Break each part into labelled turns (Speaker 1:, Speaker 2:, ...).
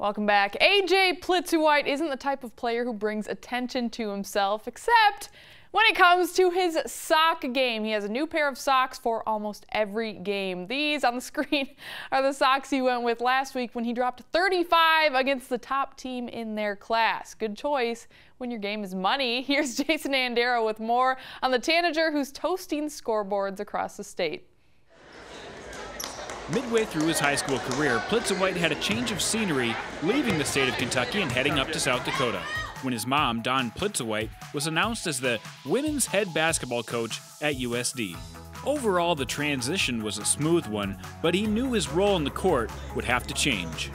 Speaker 1: Welcome back. AJ Plitzuweit isn't the type of player who brings attention to himself, except when it comes to his sock game. He has a new pair of socks for almost every game. These on the screen are the socks he went with last week when he dropped 35 against the top team in their class. Good choice when your game is money. Here's Jason Andera with more on the tanager who's toasting scoreboards across the state.
Speaker 2: Midway through his high school career, Plitzuweit had a change of scenery, leaving the state of Kentucky and heading up to South Dakota, when his mom, Dawn Plitzuweit, was announced as the women's head basketball coach at USD. Overall, the transition was a smooth one, but he knew his role in the court would have to change.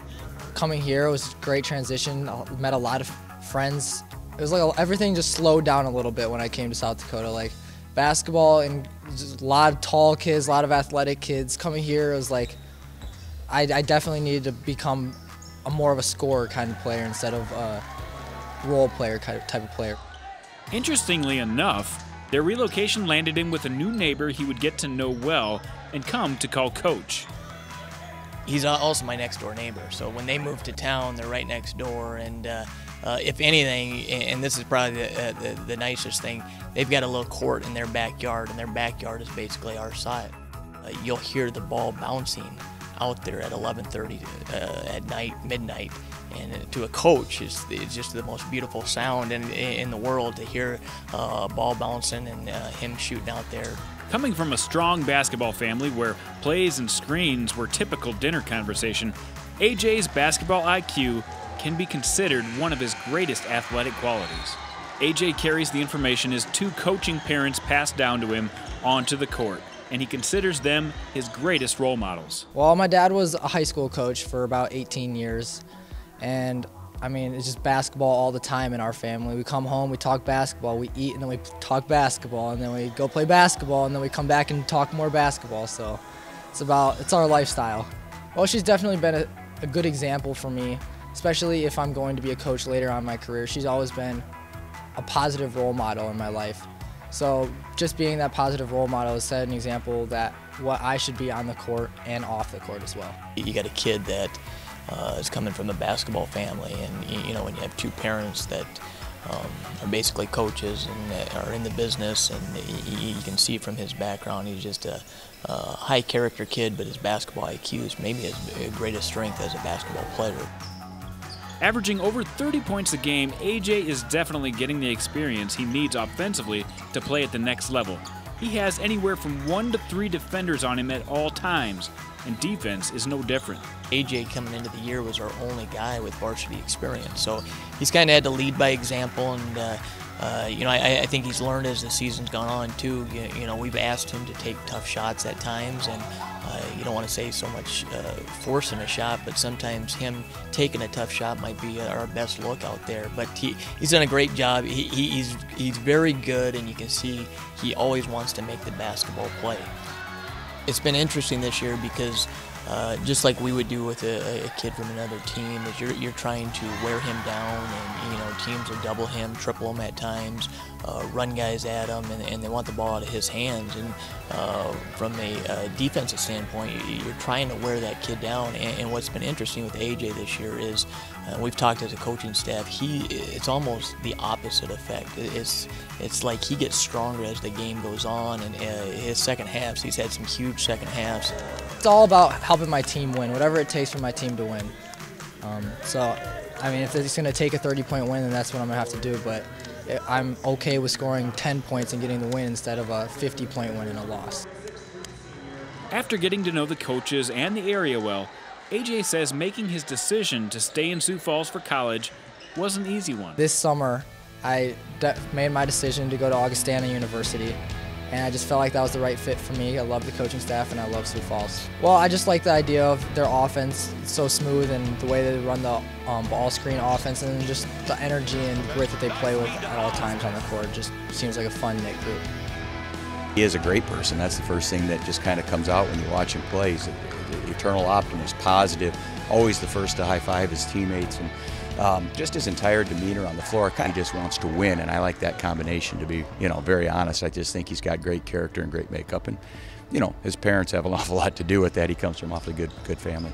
Speaker 3: Coming here was a great transition. I met a lot of friends. It was like everything just slowed down a little bit when I came to South Dakota. Like basketball and just a lot of tall kids, a lot of athletic kids. Coming here, it was like I definitely needed to become more of a scorer kind of player instead of a role player type of player.
Speaker 2: Interestingly enough, their relocation landed him with a new neighbor he would get to know well and come to call coach.
Speaker 4: He's also my next door neighbor, so when they moved to town, they're right next door, and if anything, and this is probably the nicest thing, they've got a little court in their backyard, and their backyard is basically our side. You'll hear the ball bouncing out there at 11:30 at night, midnight, and to a coach, it's just the most beautiful sound in the world to hear a ball bouncing and him shooting out there.
Speaker 2: Coming from a strong basketball family where plays and screens were typical dinner conversation, AJ's basketball IQ can be considered one of his greatest athletic qualities. AJ carries the information his two coaching parents passed down to him onto the court, and he considers them his greatest role models.
Speaker 3: Well, my dad was a high school coach for about 18 years, and I mean, it's just basketball all the time in our family. We come home, we talk basketball, we eat, and then we talk basketball, and then we go play basketball, and then we come back and talk more basketball. So it's our lifestyle. Well, she's definitely been a good example for me, especially if I'm going to be a coach later on in my career. She's always been a positive role model in my life. So just being that positive role model has set an example that what I should be on the court and off the court as well.
Speaker 4: You got a kid that is coming from a basketball family, and you know, when you have two parents that are basically coaches and are in the business, and you can see from his background he's just a high character kid, but his basketball IQ is maybe his greatest strength as a basketball player.
Speaker 2: Averaging over 30 points a game, AJ is definitely getting the experience he needs offensively to play at the next level. He has anywhere from 1 to 3 defenders on him at all times, and defense is no different.
Speaker 4: AJ coming into the year was our only guy with varsity experience, so he's kind of had to lead by example, and you know, I think he's learned as the season's gone on too. You know, we've asked him to take tough shots at times, and you don't want to say so much forcing a shot, but sometimes him taking a tough shot might be our best look out there. But he's done a great job. He's very good, and you can see he always wants to make the basketball play. It's been interesting this year because just like we would do with a kid from another team, is you're trying to wear him down, and you know, teams will double him, triple him at times, run guys at him, and they want the ball out of his hands. And from a defensive standpoint, you're trying to wear that kid down. And what's been interesting with AJ this year is we've talked as a coaching staff. It's almost the opposite effect. It's like he gets stronger as the game goes on, and his second halves, he's had some huge second halves.
Speaker 3: It's all about helping my team win, whatever it takes for my team to win. So, I mean, if it's going to take a 30-point win, then that's what I'm going to have to do. But I'm okay with scoring 10 points and getting the win instead of a 50-point win and a loss.
Speaker 2: After getting to know the coaches and the area well, AJ says making his decision to stay in Sioux Falls for college was an easy one.
Speaker 3: This summer, I made my decision to go to Augustana University, and I just felt like that was the right fit for me. I love the coaching staff, and I love Sioux Falls. Well, I just like the idea of their offense. It's so smooth, and the way they run the ball screen offense, and just the energy and grit that they play with at all times on the court. Just seems like a fun-knit group.
Speaker 5: He is a great person. That's the first thing that just kind of comes out when you watch him play. He's an eternal optimist, positive, always the first to high-five his teammates, and just his entire demeanor on the floor kind of just wants to win, and I like that combination, to be, you know, very honest. I just think he's got great character and great makeup, and, you know, his parents have an awful lot to do with that. He comes from an awfully good family.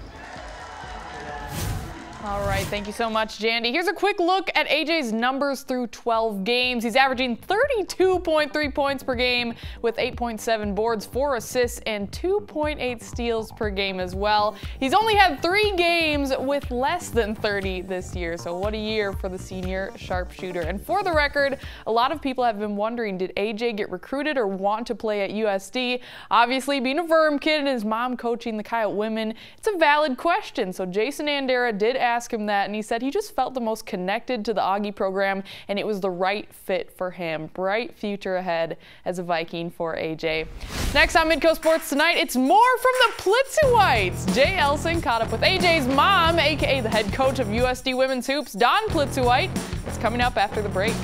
Speaker 1: All right, thank you so much, Jandy. Here's a quick look at AJ's numbers through 12 games. He's averaging 32.3 points per game with 8.7 boards, 4 assists, and 2.8 steals per game as well. He's only had 3 games with less than 30 this year, so what a year for the senior sharpshooter. And for the record, a lot of people have been wondering, did AJ get recruited or want to play at USD? Obviously, being a Verm kid and his mom coaching the Coyote women, it's a valid question. So Jason Andera did ask him that, and he said he just felt the most connected to the Augie program, and it was the right fit for him. Bright future ahead as a Viking for AJ. Next on Midco Sports tonight, it's more from the Plitzuweits. Jay Elsing caught up with AJ's mom, aka the head coach of USD Women's Hoops, Dawn Plitzuweit. It's coming up after the break.